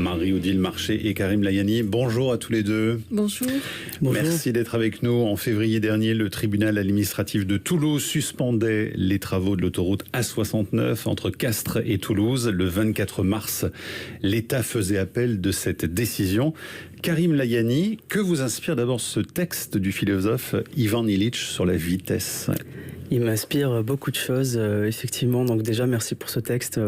Marie-Odile Marché et Karim Layani, bonjour à tous les deux. Bonjour. Merci d'être avec nous. En février dernier, le tribunal administratif de Toulouse suspendait les travaux de l'autoroute A69 entre Castres et Toulouse. Le 24 mars, l'État faisait appel de cette décision. Karim Layani, que vous inspire d'abord ce texte du philosophe Ivan Illich sur la vitesse ? Il m'inspire beaucoup de choses, effectivement. Donc déjà, merci pour ce texte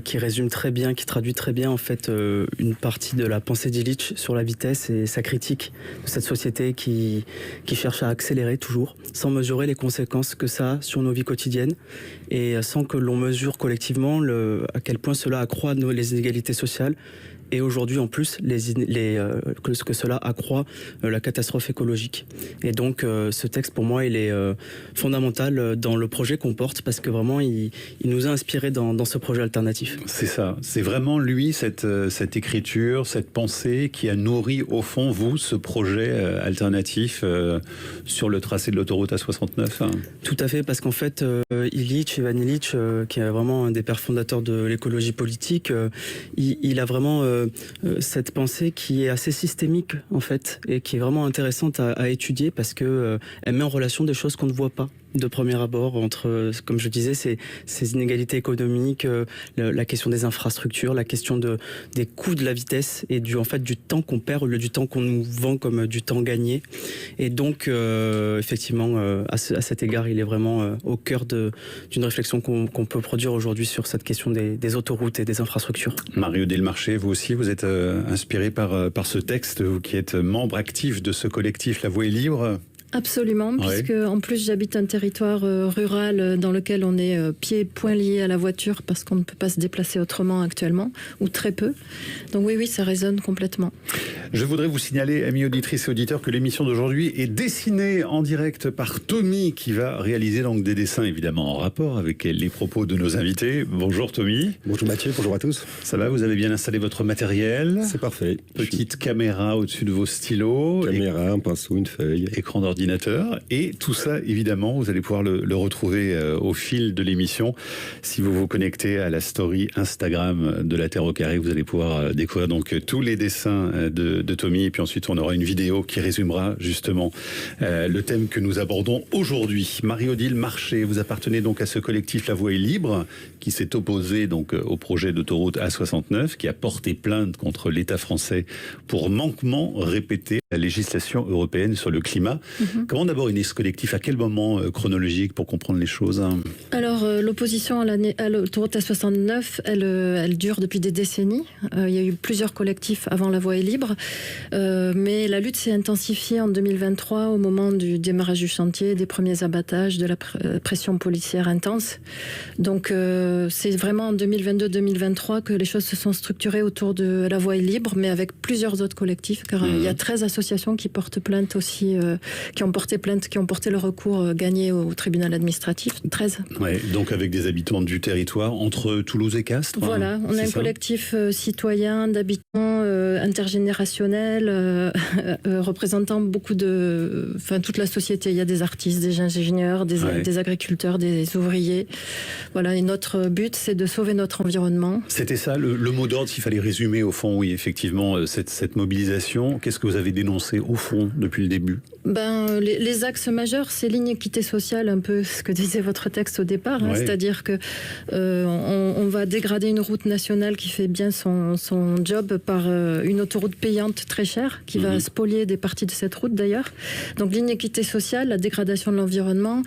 qui résume très bien, qui traduit très bien en fait une partie de la pensée d'Illich sur la vitesse et sa critique de cette société qui cherche à accélérer toujours, sans mesurer les conséquences que ça a sur nos vies quotidiennes et sans que l'on mesure collectivement à quel point cela accroît les inégalités sociales. Et aujourd'hui, en plus, que cela accroît la catastrophe écologique. Et donc, ce texte, pour moi, il est fondamental dans le projet qu'on porte parce que vraiment, il nous a inspirés dans ce projet alternatif. C'est ça. C'est vraiment lui, cette écriture, cette pensée qui a nourri, au fond, vous, ce projet alternatif sur le tracé de l'autoroute A69. Tout à fait, parce qu'en fait, Ivan Illich, qui est vraiment un des pères fondateurs de l'écologie politique, il a vraiment cette pensée qui est assez systémique en fait et qui est vraiment intéressante à étudier parce que elle met en relation des choses qu'on ne voit pas de premier abord entre, comme je disais, ces inégalités économiques, la question des infrastructures, la question des coûts de la vitesse et du temps qu'on perd au lieu du temps qu'on nous vend comme du temps gagné. Et donc, effectivement, à cet égard, il est vraiment au cœur d'une réflexion qu'on peut produire aujourd'hui sur cette question des autoroutes et des infrastructures. Marie-Odile Marché, vous aussi, vous êtes inspirée par ce texte, vous qui êtes membre actif de ce collectif La Voie est libre. Absolument, puisque en plus j'habite un territoire rural dans lequel on est pieds et poings liés à la voiture parce qu'on ne peut pas se déplacer autrement actuellement, ou très peu. Donc oui, ça résonne complètement. Je voudrais vous signaler, amis auditrices et auditeurs, que l'émission d'aujourd'hui est dessinée en direct par Tommy, qui va réaliser donc des dessins évidemment en rapport avec les propos de nos invités. Bonjour Tommy. Bonjour Mathieu, bonjour à tous. Ça va, vous avez bien installé votre matériel ? C'est parfait. Petite caméra au-dessus de vos stylos. Caméra, un pinceau, une feuille. Écran d'ordinateur. Et tout ça, évidemment, vous allez pouvoir le retrouver au fil de l'émission. Si vous vous connectez à la story Instagram de La Terre au Carré, vous allez pouvoir découvrir donc tous les dessins de Tommy. Et puis ensuite, on aura une vidéo qui résumera justement le thème que nous abordons aujourd'hui. Marie-Odile Marché, vous appartenez donc à ce collectif La Voie est libre, qui s'est opposé donc au projet d'autoroute A69, qui a porté plainte contre l'État français pour manquement répété à la législation européenne sur le climat. Comment d'abord est né ce collectif ? À quel moment chronologique pour comprendre les choses ? Alors, l'opposition à l'autoroute A69, elle dure depuis des décennies. Il y a eu plusieurs collectifs avant La Voie est libre. Mais la lutte s'est intensifiée en 2023 au moment du démarrage du chantier, des premiers abattages, de la pression policière intense. Donc, c'est vraiment en 2022-2023 que les choses se sont structurées autour de La Voie est libre, mais avec plusieurs autres collectifs, car il y a 13 associations qui portent plainte aussi, qui ont porté le recours gagné au tribunal administratif, 13. Ouais, donc avec des habitants du territoire entre Toulouse et Castres. Voilà, on a un collectif citoyen d'habitants intergénérationnel représentant toute la société. Il y a des artistes, des ingénieurs, des agriculteurs, des ouvriers. Voilà, et notre but, c'est de sauver notre environnement. C'était ça le mot d'ordre, s'il fallait résumer au fond, oui, effectivement, cette mobilisation. Qu'est-ce que vous avez dénoncé au fond depuis le début ? Les axes majeurs, c'est l'inéquité sociale, un peu ce que disait votre texte au départ, c'est-à-dire que on va dégrader une route nationale qui fait bien son job par une autoroute payante très chère qui va spolier des parties de cette route d'ailleurs. Donc l'inéquité sociale, la dégradation de l'environnement,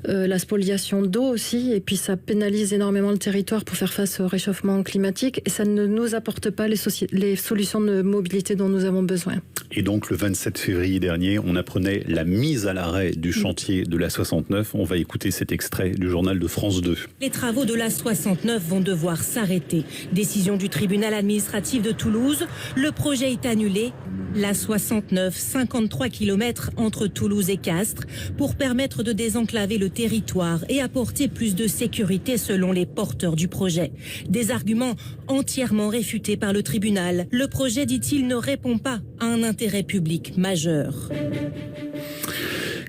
la spoliation d'eau aussi, et puis ça pénalise énormément le territoire pour faire face au réchauffement climatique et ça ne nous apporte pas les solutions de mobilité dont nous avons besoin. Et donc le 27 février dernier, on apprenait la mise à l'arrêt du chantier de l'A69. On va écouter cet extrait du journal de France 2. Les travaux de l'A69 vont devoir s'arrêter. Décision du tribunal administratif de Toulouse, le projet est annulé. L'A69, 53 km entre Toulouse et Castres, pour permettre de désenclaver le territoire et apporter plus de sécurité selon les porteurs du projet. Des arguments entièrement réfutés par le tribunal. Le projet, dit-il, ne répond pas à un intérêt public majeur.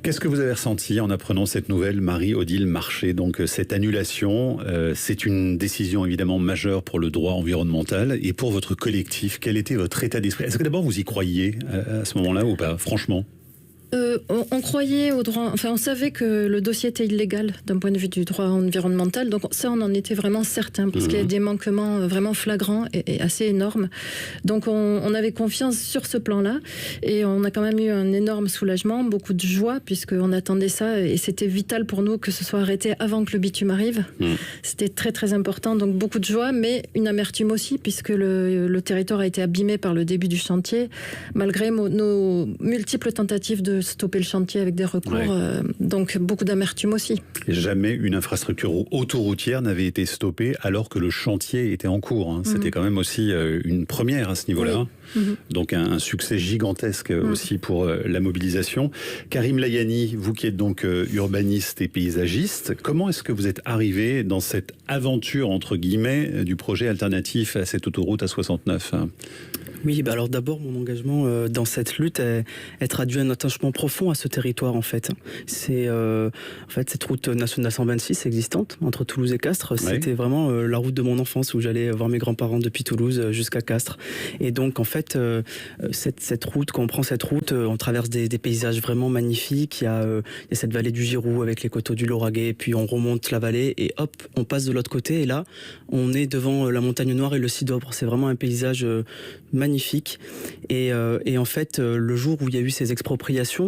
Qu'est-ce que vous avez ressenti en apprenant cette nouvelle, Marie-Odile Marché? Donc cette annulation, c'est une décision évidemment majeure pour le droit environnemental et pour votre collectif. Quel était votre état d'esprit? Est-ce que d'abord vous y croyiez à ce moment-là ou pas, franchement? On croyait au droit, enfin on savait que le dossier était illégal d'un point de vue du droit environnemental, donc ça on en était vraiment certain, parce qu'il y a des manquements vraiment flagrants et assez énormes. Donc on avait confiance sur ce plan-là, et on a quand même eu un énorme soulagement, beaucoup de joie, puisqu'on attendait ça, et c'était vital pour nous que ce soit arrêté avant que le bitume arrive. C'était très très important, donc beaucoup de joie, mais une amertume aussi, puisque le territoire a été abîmé par le début du chantier, malgré nos multiples tentatives de stopper le chantier avec des recours, donc beaucoup d'amertume aussi. Et jamais une infrastructure autoroutière n'avait été stoppée alors que le chantier était en cours. C'était quand même aussi une première à ce niveau-là. Donc un succès gigantesque aussi pour la mobilisation. Karim Layani, vous qui êtes donc urbaniste et paysagiste, comment est-ce que vous êtes arrivé dans cette aventure, entre guillemets, du projet alternatif à cette autoroute A69 ? Oui, alors d'abord, mon engagement dans cette lutte est traduit un attachement profond à ce territoire, en fait. C'est cette route nationale 126 existante entre Toulouse et Castres. C'était vraiment la route de mon enfance où j'allais voir mes grands-parents depuis Toulouse jusqu'à Castres. Et donc, en fait, cette route, quand on prend cette route, on traverse des paysages vraiment magnifiques. Il y a cette vallée du Giroux avec les coteaux du Lauragais, puis on remonte la vallée et hop, on passe de l'autre côté. Et là, on est devant la Montagne Noire et le Cidobre. C'est vraiment un paysage magnifique. Et en fait, le jour où il y a eu ces expropriations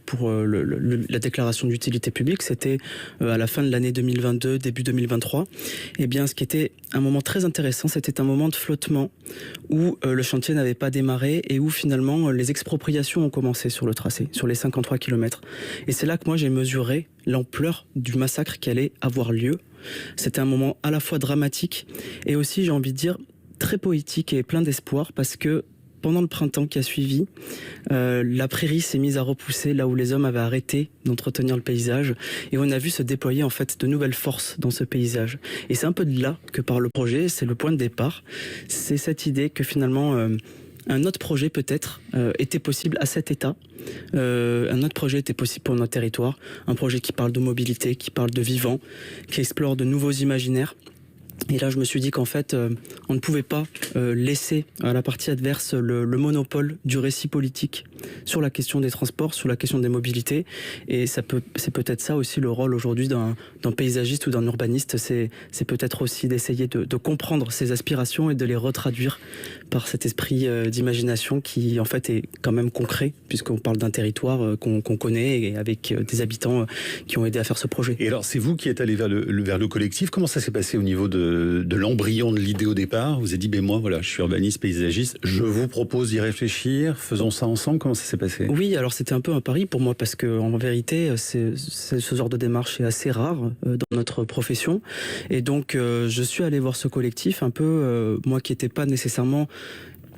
pour la déclaration d'utilité publique, c'était à la fin de l'année 2022, début 2023. Et bien, ce qui était un moment très intéressant, c'était un moment de flottement où le chantier n'avait pas démarré et où finalement les expropriations ont commencé sur le tracé, sur les 53 km. Et c'est là que moi j'ai mesuré l'ampleur du massacre qui allait avoir lieu. C'était un moment à la fois dramatique et aussi, j'ai envie de dire, très poétique et plein d'espoir, parce que pendant le printemps qui a suivi, la prairie s'est mise à repousser là où les hommes avaient arrêté d'entretenir le paysage, et on a vu se déployer en fait de nouvelles forces dans ce paysage. Et c'est un peu de là que part le projet, c'est le point de départ, c'est cette idée que finalement un autre projet peut-être était possible à cet état. Un autre projet était possible pour notre territoire, un projet qui parle de mobilité, qui parle de vivant, qui explore de nouveaux imaginaires. Et là, je me suis dit qu'en fait, on ne pouvait pas laisser à la partie adverse le monopole du récit politique sur la question des transports, sur la question des mobilités. Et c'est peut-être ça aussi le rôle aujourd'hui d'un paysagiste ou d'un urbaniste. C'est peut-être aussi d'essayer de comprendre ces aspirations et de les retraduire par cet esprit d'imagination qui, en fait, est quand même concret, puisqu'on parle d'un territoire qu'on connaît et avec des habitants qui ont aidé à faire ce projet. Et alors, c'est vous qui êtes allé vers le collectif. Comment ça s'est passé au niveau de l'embryon de l'idée au départ? Vous avez dit, ben moi, voilà, je suis urbaniste, paysagiste, je vous propose d'y réfléchir, faisons ça ensemble. Comment ça s'est passé? Oui, alors c'était un peu un pari pour moi, parce que en vérité, ce genre de démarche est assez rare dans notre profession. Et donc, je suis allé voir ce collectif, un peu, moi qui n'étais pas nécessairement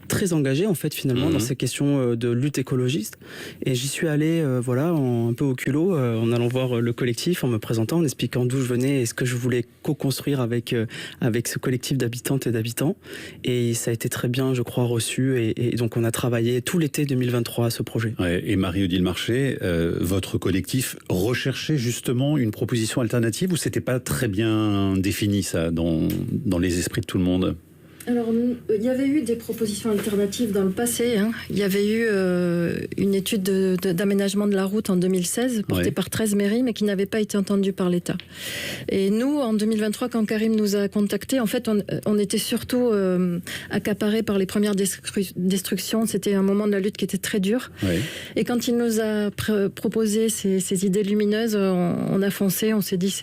très engagé en fait finalement dans ces questions de lutte écologiste, et j'y suis allé un peu au culot, en allant voir le collectif, en me présentant, en expliquant d'où je venais et ce que je voulais co-construire avec ce collectif d'habitantes et d'habitants, et ça a été très bien, je crois, reçu, et donc on a travaillé tout l'été 2023 à ce projet. Ouais, et Marie-Odile Marché, votre collectif recherchait justement une proposition alternative, ou c'était pas très bien défini ça dans les esprits de tout le monde? Alors, il y avait eu des propositions alternatives dans le passé. Il y avait eu une étude d'aménagement de la route en 2016, portée par 13 mairies, mais qui n'avait pas été entendue par l'État. Et nous, en 2023, quand Karim nous a contactés, en fait, on était surtout accaparés par les premières destructions. C'était un moment de la lutte qui était très dur. Ouais. Et quand il nous a proposé ces idées lumineuses, on a foncé, on s'est dit,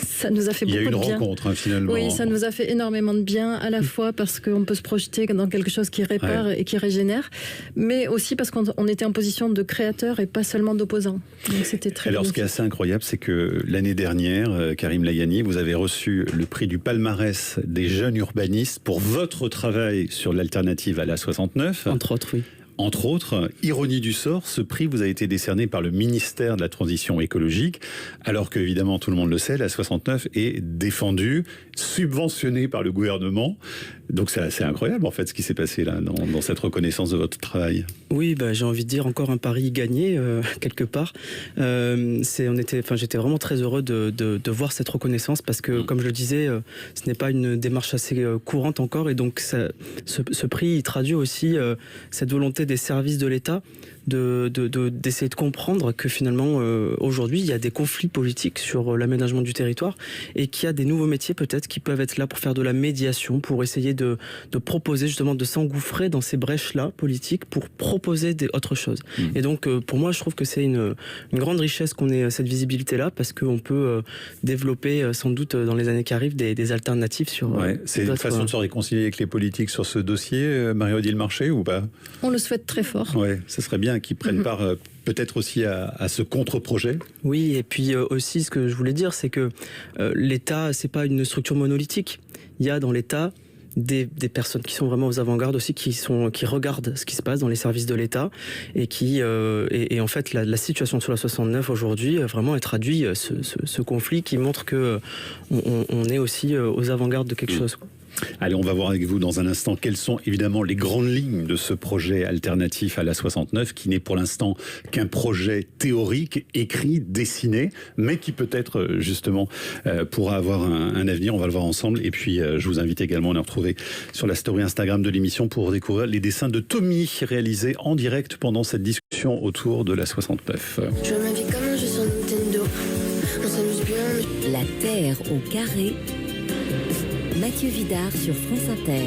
ça nous a fait beaucoup de bien. Il y a eu une rencontre, finalement. Oui, ça nous a fait énormément de bien, à la fois parce qu'on peut se projeter dans quelque chose qui répare et qui régénère, mais aussi parce qu'on était en position de créateur et pas seulement d'opposant. Donc c'était très Alors, ce qui est assez incroyable, c'est que l'année dernière, Karim Layani, vous avez reçu le prix du palmarès des jeunes urbanistes pour votre travail sur l'alternative à l'A69. Entre autres, oui. Entre autres, ironie du sort, ce prix vous a été décerné par le ministère de la Transition écologique, alors que, évidemment, tout le monde le sait, la 69 est défendue, subventionnée par le gouvernement. Donc c'est incroyable, en fait, ce qui s'est passé là, dans cette reconnaissance de votre travail. Oui, j'ai envie de dire encore un pari gagné, quelque part. J'étais vraiment très heureux de voir cette reconnaissance parce que, comme je le disais, ce n'est pas une démarche assez courante encore. Et donc, ce prix, il traduit aussi cette volonté des services de l'État d'essayer de comprendre que finalement, aujourd'hui, il y a des conflits politiques sur l'aménagement du territoire et qu'il y a des nouveaux métiers peut-être qui peuvent être là pour faire de la médiation, pour essayer de proposer justement, de s'engouffrer dans ces brèches-là politiques pour proposer autre chose. Et donc, pour moi, je trouve que c'est une grande richesse qu'on ait cette visibilité-là parce qu'on peut développer sans doute dans les années qui arrivent des alternatives sur... c'est une façon de se réconcilier avec les politiques sur ce dossier, Marie-Odile Marchais, ou pas? On le souhaite très fort. Ouais, ça serait bien qu'ils prennent part peut-être aussi à ce contre-projet. Oui, et puis aussi ce que je voulais dire, c'est que l'État, c'est pas une structure monolithique. Il y a dans l'État des personnes qui sont vraiment aux avant-gardes aussi, qui regardent ce qui se passe dans les services de l'État et qui et en fait la situation sur la 69 aujourd'hui vraiment elle traduit ce conflit qui montre que on est aussi aux avant-gardes de quelque chose. Allez, on va voir avec vous dans un instant quelles sont évidemment les grandes lignes de ce projet alternatif à la 69 qui n'est pour l'instant qu'un projet théorique, écrit, dessiné, mais qui peut-être justement pourra avoir un avenir. On va le voir ensemble. Et puis je vous invite également à nous retrouver sur la story Instagram de l'émission pour découvrir les dessins de Tommy réalisés en direct pendant cette discussion autour de la 69. Je vois ma vie comme un jeu sur Nintendo. On s'amuse bien. La Terre au carré. Mathieu Vidard sur France Inter.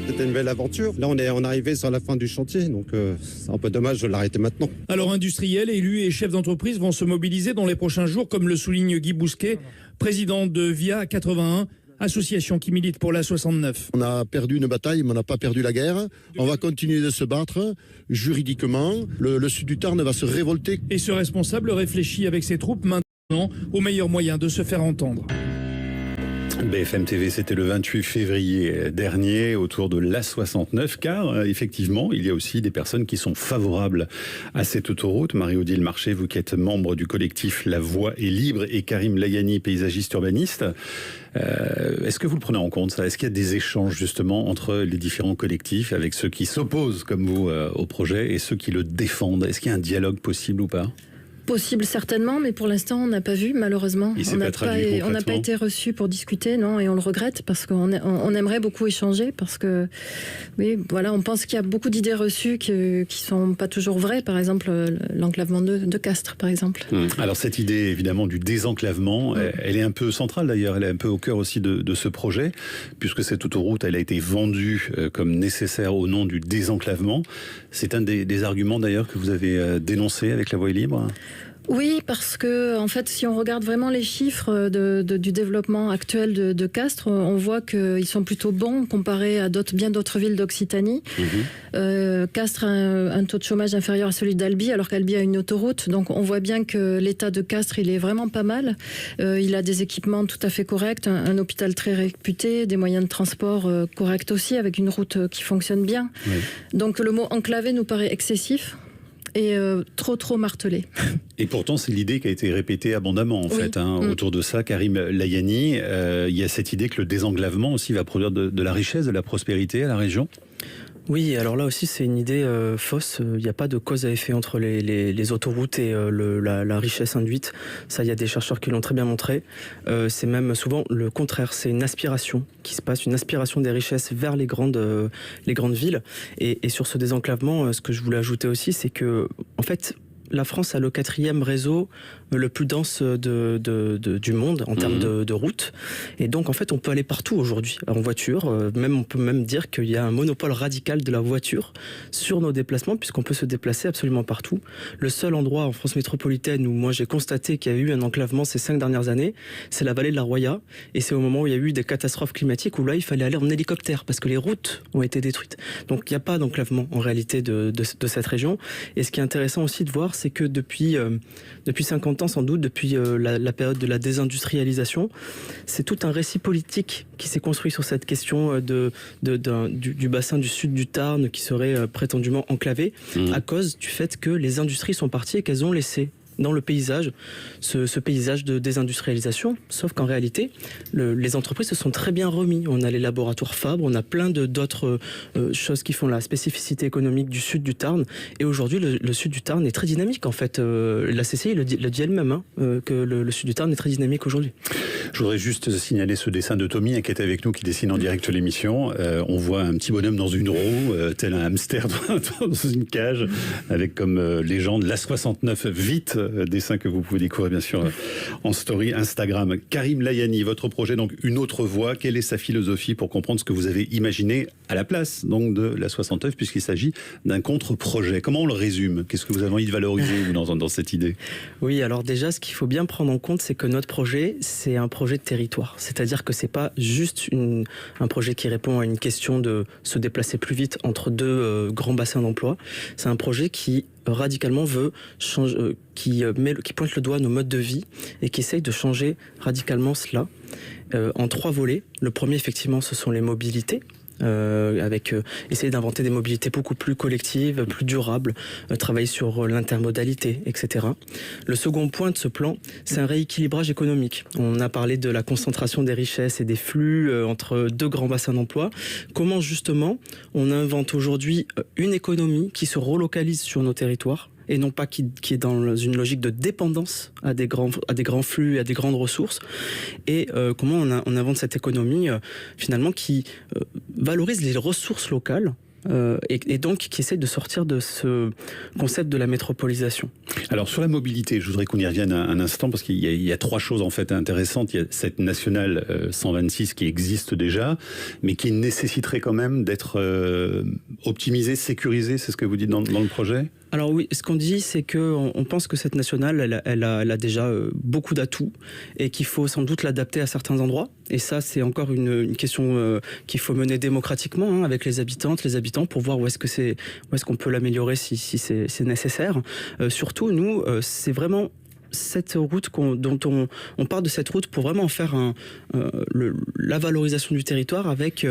C'était une belle aventure. Là, on est arrivé sur la fin du chantier, donc c'est un peu dommage de l'arrêter maintenant. Alors, industriels, élus et chefs d'entreprise vont se mobiliser dans les prochains jours, comme le souligne Guy Bousquet, président de VIA 81, association qui milite pour la 69. On a perdu une bataille, mais on n'a pas perdu la guerre. On va continuer de se battre juridiquement. Le sud du Tarn va se révolter. Et ce responsable réfléchit avec ses troupes maintenant au meilleur moyen de se faire entendre. BFM TV, c'était le 28 février dernier autour de l'A69, car effectivement, il y a aussi des personnes qui sont favorables à cette autoroute. Marie-Odile Marchais, vous qui êtes membre du collectif La Voie est libre, et Karim Layani, paysagiste urbaniste. Est-ce que vous le prenez en compte, ça? Est-ce qu'il y a des échanges justement entre les différents collectifs avec ceux qui s'opposent, comme vous, au projet et ceux qui le défendent? Est-ce qu'il y a un dialogue possible ou pas? Possible certainement, mais pour l'instant on n'a pas vu, malheureusement. On n'a pas été reçu pour discuter, non, et on le regrette parce qu'on aimerait beaucoup échanger parce que, oui, voilà, on pense qu'il y a beaucoup d'idées reçues qui sont pas toujours vraies. Par exemple, l'enclavement de Castres, par exemple. Alors cette idée, évidemment, du désenclavement, elle est un peu centrale d'ailleurs. Elle est un peu au cœur aussi de ce projet, puisque cette autoroute, elle a été vendue comme nécessaire au nom du désenclavement. C'est un des arguments d'ailleurs que vous avez dénoncé avec La Voie est libre. Oui, parce que en fait, si on regarde vraiment les chiffres du développement actuel de Castres, on voit qu'ils sont plutôt bons comparés à bien d'autres villes d'Occitanie. Castres a un taux de chômage inférieur à celui d'Albi, alors qu'Albi a une autoroute. Donc on voit bien que l'état de Castres, il est vraiment pas mal. Il a des équipements tout à fait corrects, un hôpital très réputé, des moyens de transport corrects aussi, avec une route qui fonctionne bien. Oui. Donc le mot enclavé nous paraît excessif. Et trop martelé. Et pourtant, c'est l'idée qui a été répétée abondamment, en fait. Autour de ça, Karim Layani, il y a cette idée que le désenclavement aussi va produire de la richesse, de la prospérité à la région. Oui, alors là aussi c'est une idée fausse. Il n'y a pas de cause à effet entre les autoroutes et la richesse induite. Ça, il y a des chercheurs qui l'ont très bien montré. C'est même souvent le contraire. C'est une aspiration qui se passe, une aspiration des richesses vers les grandes villes. Et sur ce désenclavement, ce que je voulais ajouter aussi, c'est que en fait, la France a le 4e réseau le plus dense du monde en termes de routes. Et donc, en fait, on peut aller partout aujourd'hui en voiture. On peut même dire qu'il y a un monopole radical de la voiture sur nos déplacements, puisqu'on peut se déplacer absolument partout. Le seul endroit en France métropolitaine où moi j'ai constaté qu'il y a eu un enclavement ces 5 dernières années, c'est la vallée de la Roya. Et c'est au moment où il y a eu des catastrophes climatiques où là, il fallait aller en hélicoptère parce que les routes ont été détruites. Donc, il n'y a pas d'enclavement en réalité de cette région. Et ce qui est intéressant aussi de voir, c'est que depuis 50 ans, sans doute, depuis la période de la désindustrialisation, c'est tout un récit politique qui s'est construit sur cette question du bassin du sud du Tarn qui serait prétendument enclavé à cause du fait que les industries sont parties et qu'elles ont laissé dans le paysage, ce paysage de désindustrialisation, sauf qu'en réalité, les entreprises se sont très bien remis. On a les laboratoires Fabre, on a plein d'autres choses qui font la spécificité économique du sud du Tarn, et aujourd'hui, le sud du Tarn est très dynamique, en fait. La CCI le dit elle-même, que le sud du Tarn est très dynamique aujourd'hui. Je voudrais juste signaler ce dessin de Tommy, qui est avec nous, qui dessine en direct l'émission. On voit un petit bonhomme dans une roue, tel un hamster dans une cage, avec comme légende l'A69 vite, dessin que vous pouvez découvrir bien sûr en story Instagram. Karim Layani, votre projet, donc une autre voie, quelle est sa philosophie pour comprendre ce que vous avez imaginé à la place donc de l'A69, puisqu'il s'agit d'un contre-projet? Comment on le résume? Qu'est-ce que vous avez envie de valoriser dans cette idée? Oui, alors déjà, ce qu'il faut bien prendre en compte, c'est que notre projet, c'est un projet de territoire. C'est-à-dire que c'est pas juste un projet qui répond à une question de se déplacer plus vite entre deux grands bassins d'emploi. C'est un projet qui radicalement veut changer, qui pointe le doigt à nos modes de vie et qui essaye de changer radicalement cela en 3 volets. Le premier, effectivement, ce sont les mobilités. Essayer d'inventer des mobilités beaucoup plus collectives, plus durables, travailler sur l'intermodalité, etc. Le second point de ce plan, c'est un rééquilibrage économique. On a parlé de la concentration des richesses et des flux entre 2 grands bassins d'emploi. Comment justement on invente aujourd'hui une économie qui se relocalise sur nos territoires et non pas qui est dans une logique de dépendance à des grands flux, à des grandes ressources, et comment on invente cette économie finalement qui valorise les ressources locales, et donc qui essaie de sortir de ce concept de la métropolisation. Alors sur la mobilité, je voudrais qu'on y revienne un instant, parce qu'il y a 3 choses en fait intéressantes. Il y a cette nationale 126 qui existe déjà, mais qui nécessiterait quand même d'être optimisée, sécurisée, c'est ce que vous dites dans le projet? Alors oui, ce qu'on dit, c'est qu'on pense que cette nationale, elle a déjà beaucoup d'atouts et qu'il faut sans doute l'adapter à certains endroits. Et ça, c'est encore une question qu'il faut mener démocratiquement avec les habitantes, les habitants, pour voir où est-ce qu'on peut l'améliorer si c'est nécessaire. Surtout, nous, c'est vraiment cette route dont on part de cette route pour vraiment faire la valorisation du territoire avec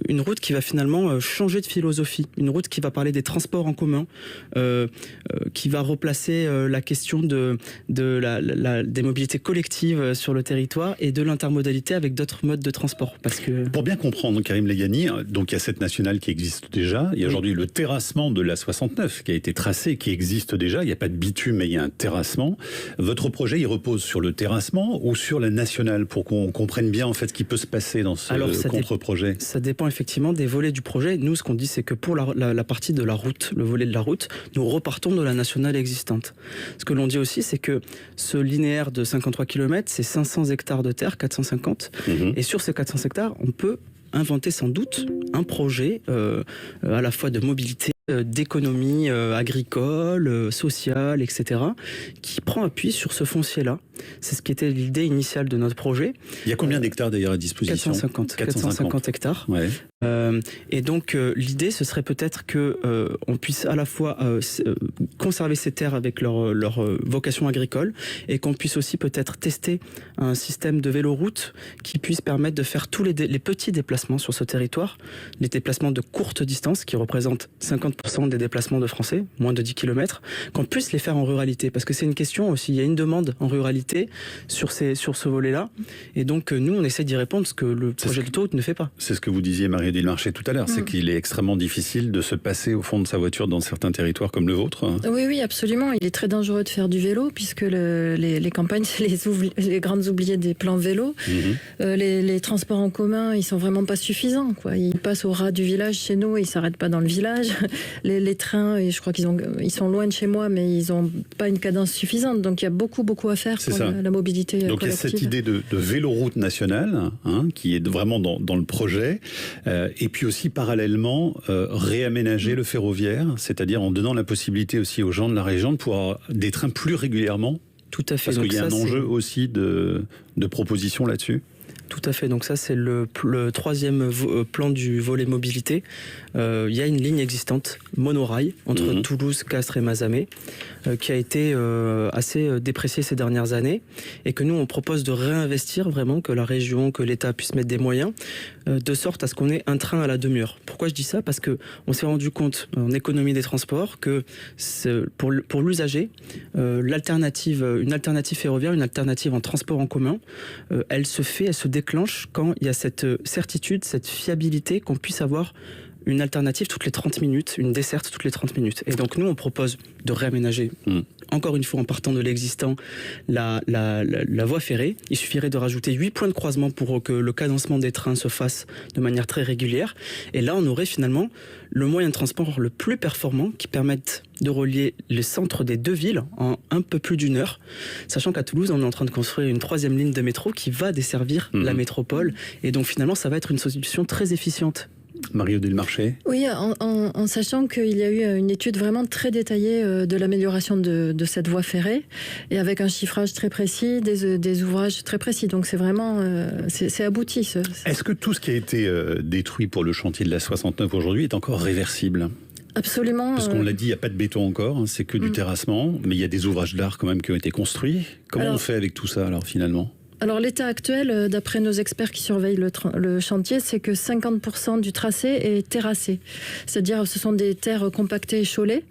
une route qui va finalement changer de philosophie, une route qui va parler des transports en commun, qui va replacer la question des mobilités collectives sur le territoire et de l'intermodalité avec d'autres modes de transport. Pour bien comprendre, Karim Layani, donc il y a cette nationale qui existe déjà, il y a aujourd'hui le terrassement de la 69 qui a été tracé, qui existe déjà, il n'y a pas de bitume mais il y a un terrassement. Votre projet, il repose sur le terrassement ou sur la nationale, pour qu'on comprenne bien en fait ce qui peut se passer dans ce contre-projet? Ça dépend effectivement des volets du projet. Nous, ce qu'on dit, c'est que pour la partie de la route, le volet de la route, nous repartons de la nationale existante. Ce que l'on dit aussi, c'est que ce linéaire de 53 km, c'est 500 hectares de terre, 450. Et sur ces 400 hectares, on peut inventer sans doute un projet à la fois de mobilité, d'économie agricole, sociale, etc., qui prend appui sur ce foncier-là. C'est ce qui était l'idée initiale de notre projet. Il y a combien d'hectares d'ailleurs à disposition? 450 hectares. Ouais. Et donc l'idée, ce serait peut-être que on puisse à la fois conserver ces terres avec leur vocation agricole, et qu'on puisse aussi peut-être tester un système de véloroute qui puisse permettre de faire tous les petits déplacements sur ce territoire, les déplacements de courte distance qui représentent 50% des déplacements de Français, moins de 10 km, qu'on puisse les faire en ruralité, parce que c'est une question aussi, il y a une demande en ruralité sur ce volet-là, et donc nous on essaie d'y répondre, ce que le projet d'autoroute ne fait pas. C'est ce que vous disiez, Marie-Odile Marchais, tout à l'heure, c'est qu'il est extrêmement difficile de se passer au fond de sa voiture dans certains territoires comme le vôtre. Oui, absolument. Il est très dangereux de faire du vélo, puisque les campagnes, c'est les grandes oubliées des plans vélo. Les transports en commun, ils sont vraiment pas suffisants, quoi. Ils passent au ras du village chez nous et ils s'arrêtent pas dans le village. Les trains, et je crois ils sont loin de chez moi, mais ils ont pas une cadence suffisante. Donc il y a beaucoup à faire pour la mobilité collective. Donc il y a cette idée de véloroute nationale, qui est vraiment dans le projet, et puis aussi parallèlement réaménager le ferroviaire, c'est-à-dire en donnant la possibilité aussi aux gens de la région de pouvoir des trains plus régulièrement. Tout à fait. Parce qu'il y a un enjeu aussi de proposition là-dessus. Tout à fait. Donc ça, c'est le troisième plan du volet mobilité. Il y a une ligne existante, monorail, entre Toulouse, Castres et Mazamet, qui a été assez dépréciée ces dernières années, et que nous, on propose de réinvestir vraiment, que la région, que l'État puisse mettre des moyens, de sorte à ce qu'on ait un train à la demi-heure. Pourquoi je dis ça ? Parce que on s'est rendu compte, en économie des transports, que pour l'usager, une alternative ferroviaire, une alternative en transport en commun, elle se déclenche quand il y a cette certitude, cette fiabilité qu'on puisse avoir une alternative toutes les 30 minutes, une desserte toutes les 30 minutes. Et donc nous, on propose de réaménager, encore une fois en partant de l'existant, la voie ferrée. Il suffirait de rajouter 8 points de croisement pour que le cadencement des trains se fasse de manière très régulière. Et là, on aurait finalement le moyen de transport le plus performant qui permette de relier les centres des deux villes en un peu plus d'une heure. Sachant qu'à Toulouse, on est en train de construire une 3e ligne de métro qui va desservir la métropole. Et donc finalement, ça va être une solution très efficiente. Marie-Odile Marchais. Oui, en sachant qu'il y a eu une étude vraiment très détaillée de l'amélioration de cette voie ferrée, et avec un chiffrage très précis, des ouvrages très précis. Donc c'est vraiment c'est abouti. Est-ce que tout ce qui a été détruit pour le chantier de la 69 aujourd'hui est encore réversible ? Absolument. Parce qu'on l'a dit, il n'y a pas de béton encore, hein, c'est que du terrassement, mais il y a des ouvrages d'art quand même qui ont été construits. Comment on fait avec tout ça alors finalement ? Alors l'état actuel, d'après nos experts qui surveillent le chantier, c'est que 50% du tracé est terrassé. C'est-à-dire ce sont des terres compactées et chaulées.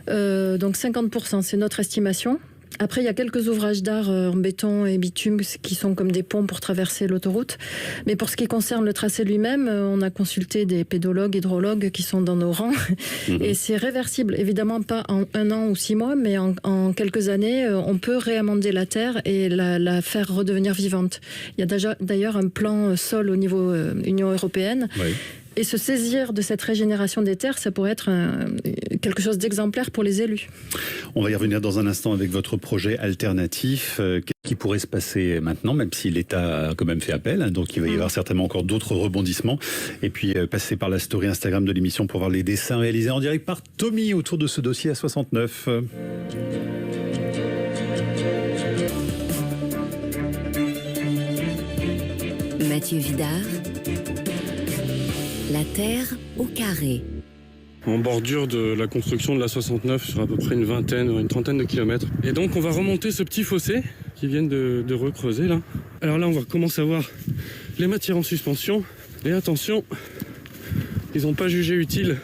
Donc 50%, c'est notre estimation. Après, il y a quelques ouvrages d'art en béton et bitume qui sont comme des ponts pour traverser l'autoroute. Mais pour ce qui concerne le tracé lui-même, on a consulté des pédologues, hydrologues qui sont dans nos rangs. Et c'est réversible. Évidemment, pas en 1 an ou 6 mois, mais en quelques années, on peut réamender la terre et la faire redevenir vivante. Il y a d'ailleurs un plan sol au niveau Union européenne. Oui. Et se saisir de cette régénération des terres, ça pourrait être quelque chose d'exemplaire pour les élus. On va y revenir dans un instant avec votre projet alternatif. Qu'est-ce qui pourrait se passer maintenant, même si l'État a quand même fait appel, hein, donc il va y avoir certainement encore d'autres rebondissements. Et puis passer par la story Instagram de l'émission pour voir les dessins réalisés en direct par Tommy autour de ce dossier à 69. Mathieu Vidard, la Terre au carré. En bordure de la construction de la 69 sur à peu près une trentaine de kilomètres. Et donc on va remonter ce petit fossé qui viennent de recreuser là. Alors là on va commencer à voir les matières en suspension. Et attention, ils n'ont pas jugé utile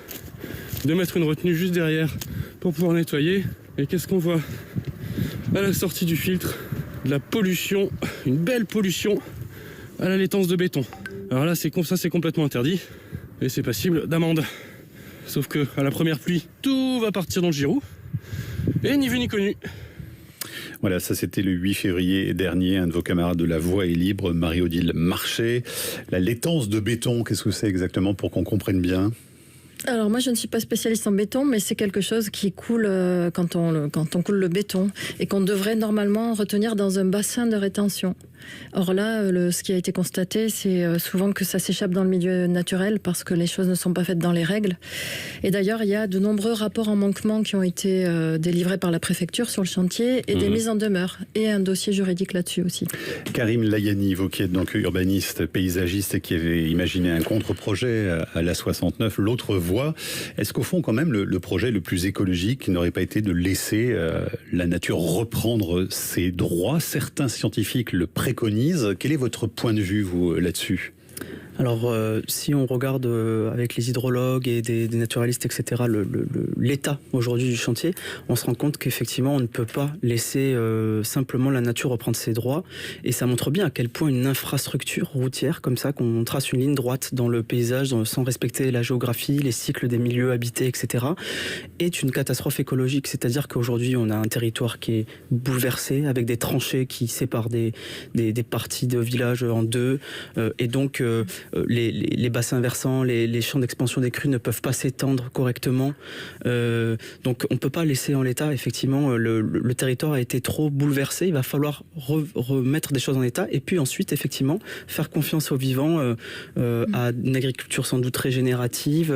de mettre une retenue juste derrière pour pouvoir nettoyer. Et qu'est-ce qu'on voit à la sortie du filtre? De la pollution, une belle pollution à la laitance de béton. Alors là c'est complètement interdit. Et c'est passible d'amende. Sauf que à la première pluie, tout va partir dans le Giroud. Et ni vu ni connu. Voilà, ça c'était le 8 février dernier. Un de vos camarades de La Voix est libre, Marie-Odile Marchais. La laitance de béton, qu'est-ce que c'est exactement pour qu'on comprenne bien ? Alors moi je ne suis pas spécialiste en béton, mais c'est quelque chose qui coule quand on coule le béton et qu'on devrait normalement retenir dans un bassin de rétention. Or là, ce qui a été constaté, c'est souvent que ça s'échappe dans le milieu naturel parce que les choses ne sont pas faites dans les règles. Et d'ailleurs, il y a de nombreux rapports en manquement qui ont été délivrés par la préfecture sur le chantier et des mises en demeure et un dossier juridique là-dessus aussi. Karim Layani, vous qui êtes donc urbaniste, paysagiste et qui avez imaginé un contre-projet à la 69, l'autre voie. Est-ce qu'au fond, quand même, le projet le plus écologique n'aurait pas été de laisser la nature reprendre ses droits ? Certains scientifiques le préconisent. Quel est votre point de vue, vous, là-dessus ? Alors, si on regarde avec les hydrologues et des naturalistes, etc., l'état aujourd'hui du chantier, on se rend compte qu'effectivement, on ne peut pas laisser simplement la nature reprendre ses droits. Et ça montre bien à quel point une infrastructure routière, comme ça, qu'on trace une ligne droite dans le paysage, sans respecter la géographie, les cycles des milieux habités, etc., est une catastrophe écologique. C'est-à-dire qu'aujourd'hui, on a un territoire qui est bouleversé, avec des tranchées qui séparent des parties de villages en deux. Et donc, les bassins versants, les champs d'expansion des crues ne peuvent pas s'étendre correctement. Donc on ne peut pas laisser en l'état. Effectivement, le territoire a été trop bouleversé. Il va falloir remettre des choses en état et puis ensuite, effectivement, faire confiance aux vivants, à une agriculture sans doute régénérative,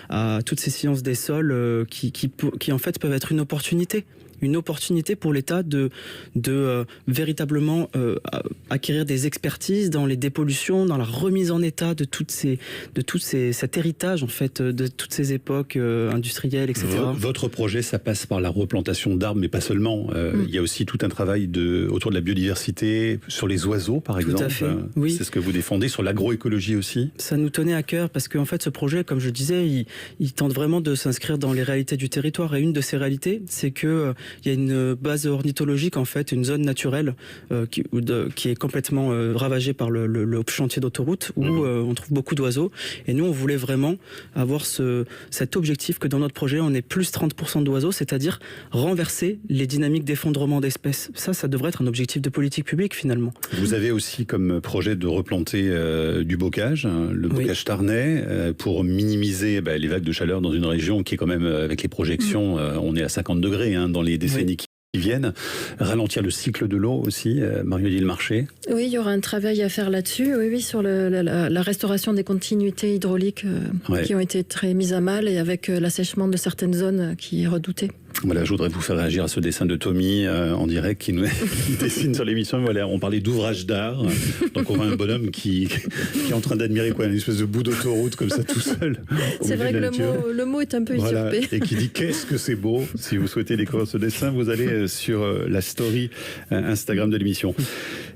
à toutes ces sciences des sols qui en fait peuvent être une opportunité une opportunité pour l'État de véritablement acquérir des expertises dans les dépollutions, dans la remise en état de cet héritage en fait, de toutes ces époques industrielles, etc. Votre projet, ça passe par la replantation d'arbres, mais pas seulement. Il y a aussi tout un travail autour de la biodiversité, sur les oiseaux par exemple. Tout à fait, oui. C'est ce que vous défendez, sur l'agroécologie aussi. Ça nous tenait à cœur parce qu'en fait ce projet, comme je disais, il tente vraiment de s'inscrire dans les réalités du territoire, et une de ces réalités, c'est que il y a une base ornithologique en fait, une zone naturelle qui est complètement ravagée par le chantier d'autoroute où on trouve beaucoup d'oiseaux, et nous on voulait vraiment avoir cet objectif que dans notre projet on ait plus 30% d'oiseaux, c'est-à-dire renverser les dynamiques d'effondrement d'espèces. Ça devrait être un objectif de politique publique finalement. Vous avez aussi comme projet de replanter du bocage, le bocage tarnais, pour minimiser les vagues de chaleur dans une région qui est quand même, avec les projections, on est à 50 degrés dans les décennies qui viennent. Ralentir le cycle de l'eau aussi, Marie-Odile Marché. Oui, il y aura un travail à faire là-dessus, sur la restauration des continuités hydrauliques qui ont été très mises à mal, et avec l'assèchement de certaines zones qui est redouté. Voilà, je voudrais vous faire réagir à ce dessin de Tommy en direct qui nous dessine sur l'émission. Voilà, on parlait d'ouvrage d'art. Donc on voit un bonhomme qui est en train d'admirer une espèce de bout d'autoroute comme ça tout seul. C'est vrai que le mot est un peu usurpé. Et qui dit qu'est-ce que c'est beau. Si vous souhaitez découvrir ce dessin, vous allez sur la story Instagram de l'émission.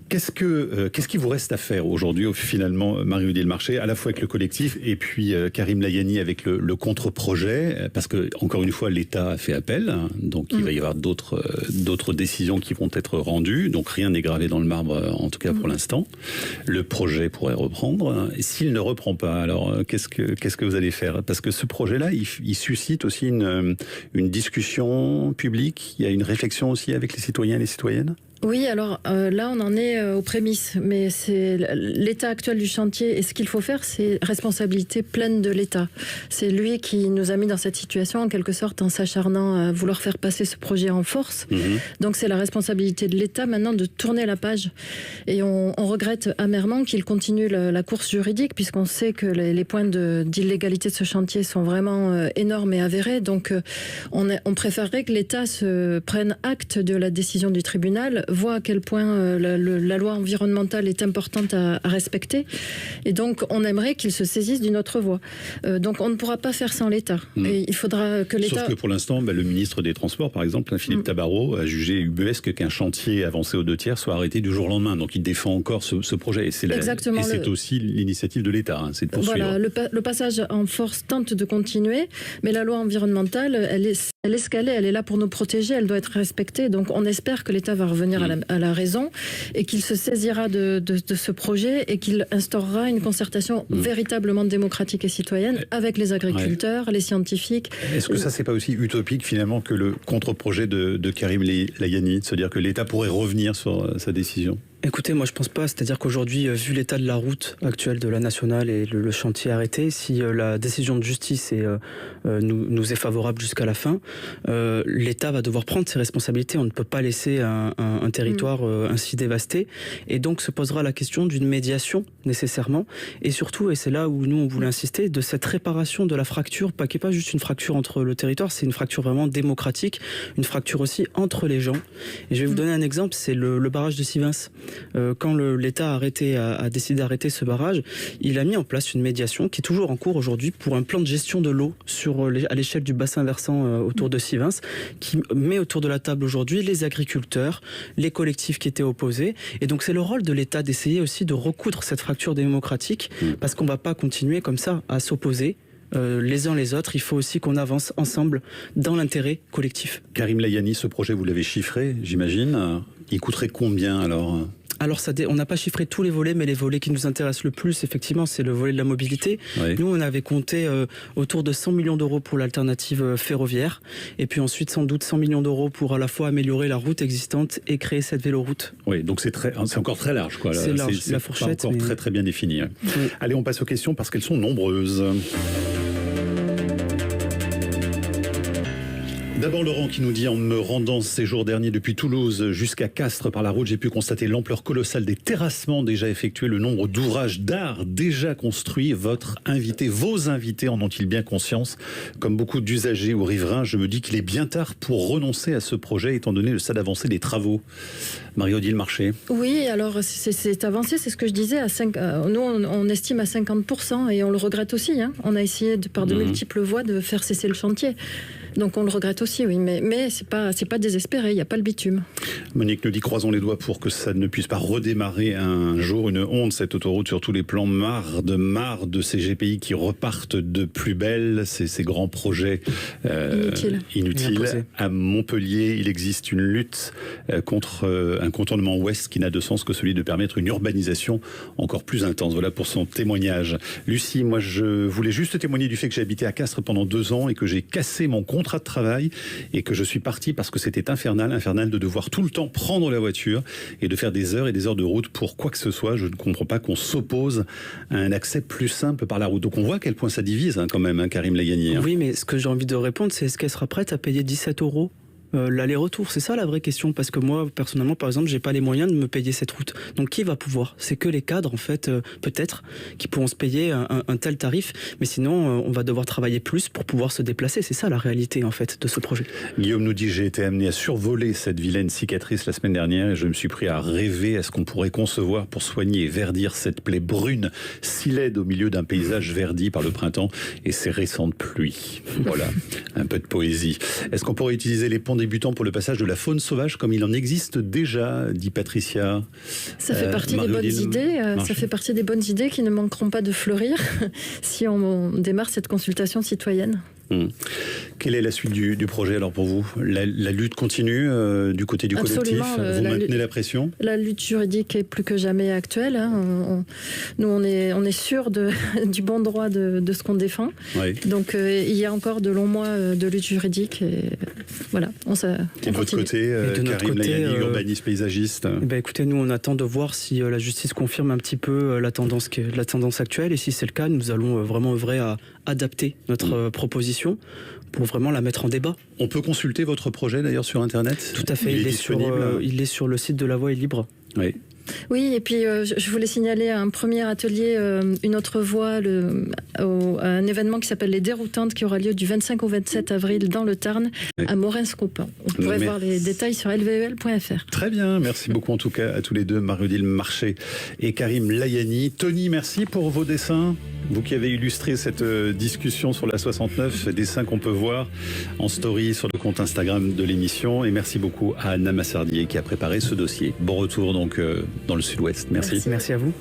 Qu'est-ce qu'il vous reste à faire aujourd'hui, finalement, Marie-Odile Marché, à la fois avec le collectif et puis Karim Layani avec le contre-projet, parce que, encore une fois, l'État a fait appel, donc il va y avoir d'autres décisions qui vont être rendues, donc rien n'est gravé dans le marbre, en tout cas pour l'instant. Le projet pourrait reprendre. Et s'il ne reprend pas, alors qu'est-ce que vous allez faire? Parce que ce projet-là, il suscite aussi une discussion publique, il y a une réflexion aussi avec les citoyens et les citoyennes. Oui, alors là, on en est aux prémices, mais c'est l'état actuel du chantier, et ce qu'il faut faire, c'est responsabilité pleine de l'État. C'est lui qui nous a mis dans cette situation, en quelque sorte, en s'acharnant à vouloir faire passer ce projet en force. Donc c'est la responsabilité de l'État maintenant de tourner la page. Et on regrette amèrement qu'il continue la course juridique, puisqu'on sait que les points d'illégalité de ce chantier sont vraiment énormes et avérés. Donc on préférerait que l'État se prenne acte de la décision du tribunal, voit à quel point la loi environnementale est importante à respecter, et donc on aimerait qu'il se saisisse d'une autre voie. Donc on ne pourra pas faire sans l'État. Et il faudra que l'État... Sauf que pour l'instant, le ministre des Transports, par exemple, Philippe Tabarot, a jugé ubuesque qu'un chantier avancé aux 2 tiers soit arrêté du jour au lendemain. Donc il défend encore ce projet. Et c'est aussi l'initiative de l'État, c'est de poursuivre. Voilà, le passage en force tente de continuer, mais la loi environnementale, elle est escalée, elle est là pour nous protéger, elle doit être respectée. Donc on espère que l'État va revenir à la raison, et qu'il se saisira de ce projet, et qu'il instaurera une concertation véritablement démocratique et citoyenne avec les agriculteurs, les scientifiques. Est-ce que ça, c'est pas aussi utopique finalement que le contre-projet de Karim Layani, de se dire que l'État pourrait revenir sur sa décision? Écoutez, moi je pense pas, c'est-à-dire qu'aujourd'hui, vu l'état de la route actuelle de la nationale et le chantier arrêté, si la décision de justice nous est favorable jusqu'à la fin, l'État va devoir prendre ses responsabilités. On ne peut pas laisser un territoire ainsi dévasté, et donc se posera la question d'une médiation nécessairement, et surtout, et c'est là où nous on voulait insister, de cette réparation de la fracture, qui n'est pas juste une fracture entre le territoire, c'est une fracture vraiment démocratique, une fracture aussi entre les gens. Et je vais vous donner un exemple, c'est le barrage de Sivens. Quand l'État a décidé d'arrêter ce barrage, il a mis en place une médiation qui est toujours en cours aujourd'hui pour un plan de gestion de l'eau à l'échelle du bassin versant autour de Sivens, qui met autour de la table aujourd'hui les agriculteurs, les collectifs qui étaient opposés. Et donc c'est le rôle de l'État d'essayer aussi de recoudre cette fracture démocratique, parce qu'on ne va pas continuer comme ça à s'opposer les uns les autres. Il faut aussi qu'on avance ensemble dans l'intérêt collectif. Karim Layani, ce projet, vous l'avez chiffré, j'imagine. Il coûterait combien alors ? Alors on n'a pas chiffré tous les volets, mais les volets qui nous intéressent le plus, effectivement, c'est le volet de la mobilité. Oui. Nous, on avait compté autour de 100 millions d'euros pour l'alternative ferroviaire, et puis ensuite sans doute 100 millions d'euros pour à la fois améliorer la route existante et créer cette véloroute. Oui, donc c'est encore très large, quoi. C'est large, la fourchette. Pas encore très très bien défini. Oui. Allez, on passe aux questions parce qu'elles sont nombreuses. D'abord Laurent qui nous dit: en me rendant ces jours derniers depuis Toulouse jusqu'à Castres par la route, j'ai pu constater l'ampleur colossale des terrassements déjà effectués, le nombre d'ouvrages d'art déjà construits. Vos invités en ont-ils bien conscience? Comme beaucoup d'usagers ou riverains, je me dis qu'il est bien tard pour renoncer à ce projet étant donné le stade avancé des travaux. Marie-Odile Marché. Oui, alors c'est avancé, c'est ce que je disais. Nous, on estime à 50% et on le regrette aussi. Hein. On a essayé par de multiples voies de faire cesser le chantier. Donc on le regrette aussi, oui, mais c'est pas désespéré, il n'y a pas le bitume. Monique nous dit: croisons les doigts pour que ça ne puisse pas redémarrer un jour. Une honte cette autoroute sur tous les plans, marre de ces GPI qui repartent de plus belle, ces grands projets inutiles. À Montpellier, il existe une lutte contre un contournement ouest qui n'a de sens que celui de permettre une urbanisation encore plus intense. Voilà pour son témoignage. Lucie, moi je voulais juste témoigner du fait que j'ai habité à Castres pendant 2 ans et que j'ai cassé mon contrat de travail et que je suis parti parce que c'était infernal de devoir tout le temps prendre la voiture et de faire des heures et des heures de route pour quoi que ce soit. Je ne comprends pas qu'on s'oppose à un accès plus simple par la route. Donc on voit à quel point ça divise quand même, Karim Layani. Oui, mais ce que j'ai envie de répondre, c'est: est-ce qu'elle sera prête à payer 17 € l'aller-retour? C'est ça la vraie question, parce que moi personnellement par exemple j'ai pas les moyens de me payer cette route. Donc qui va pouvoir? C'est que les cadres en fait peut-être qui pourront se payer un tel tarif, mais sinon on va devoir travailler plus pour pouvoir se déplacer. C'est ça la réalité en fait de ce projet. Guillaume nous dit: j'ai été amené à survoler cette vilaine cicatrice la semaine dernière et je me suis pris à rêver à ce qu'on pourrait concevoir pour soigner et verdir cette plaie brune si laide au milieu d'un paysage verdi par le printemps et ses récentes pluies. Voilà, un peu de poésie. Est-ce qu'on pourrait utiliser les ponts débutants pour le passage de la faune sauvage comme il en existe déjà, dit Patricia? Ça fait partie des bonnes idées. Ça fait partie des bonnes idées qui ne manqueront pas de fleurir si on démarre cette consultation citoyenne. Quelle est la suite du projet alors pour vous? La lutte continue du côté du collectif? Vous maintenez la pression? La lutte juridique est plus que jamais actuelle. Hein. Nous, on est sûr du bon droit de ce qu'on défend. Oui. Donc, il y a encore de longs mois de lutte juridique. Et voilà, et de votre côté, Karim Layani, urbaniste, paysagiste? Écoutez, nous, on attend de voir si la justice confirme un petit peu la tendance actuelle. Et si c'est le cas, nous allons vraiment œuvrer à adapter notre proposition pour vraiment la mettre en débat. On peut consulter votre projet d'ailleurs sur Internet? Tout à fait, il est sur le site de La Voie est libre. Oui. Oui, et puis je voulais signaler un premier atelier, une autre voie, un événement qui s'appelle Les Déroutantes, qui aura lieu du 25 au 27 avril dans le Tarn, à Morins-Scopin. Vous pourrez voir les détails sur lvel.fr. Très bien, merci beaucoup en tout cas à tous les deux, Marie-Odile Marché et Karim Layani. Tony, merci pour vos dessins. Vous qui avez illustré cette discussion sur la 69, dessins qu'on peut voir en story sur le compte Instagram de l'émission. Et merci beaucoup à Anna Massardier qui a préparé ce dossier. Bon retour donc dans le Sud-Ouest. Merci. Merci à vous.